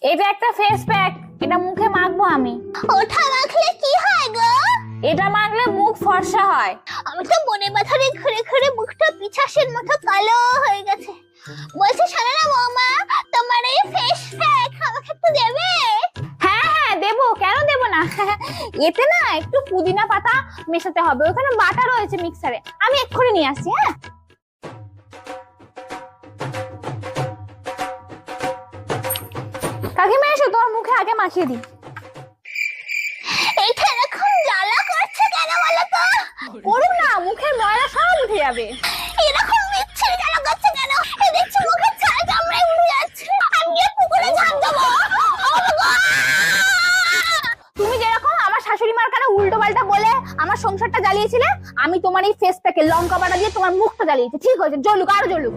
এটা একটা face pack, এটা মুখে মাখবো আমি। ওটা মাখলে কি হয় গো? এটা মাখলে মুখ ফর্সা হয়। আমি তো মনে মাথারে ঘুরে ঘুরে মুখটা পিছাসের মতো কালো হয়ে গেছে। বলছি শোনো না বৌমা, তোমার এই ফেস প্যাক আমাকে একটু দেবে? হ্যাঁ হ্যাঁ দেবো, কেন দেবো না। এতে না একটু পুদিনা পাতা মেশাতে হবে, ওখানে বাটা রয়েছে মিক্সারে, আমি এক্ষুনি নিয়ে আসছি। হ্যাঁ কাকিমা এসো, তোমার মুখে আগে মাখিয়ে দিই। এইটা এরকম জ্বালা করছে কেন বলো তো? করুন না, মুখের ময়লা সব উঠে যাবে। এরকম বিচ্ছিরি জ্বালা করছে কেন? এই দেখছি মুখের ছাল চামড়ায় উঠে যাচ্ছে। আমি গিয়ে পুকুরে ঝাঁপ দেবো। তুমি যেরকম আমার শাশুড়ি মার কানে উল্টো পাল্টা বলে আমার সংসারটা জ্বালিয়েছিলে, আমি তোমার এই ফেস প্যাকে লঙ্কা বাটা দিয়ে তোমার মুখটা জ্বালিয়েছি। ঠিক হয়েছে, জ্বলুক আরো জ্বলুক।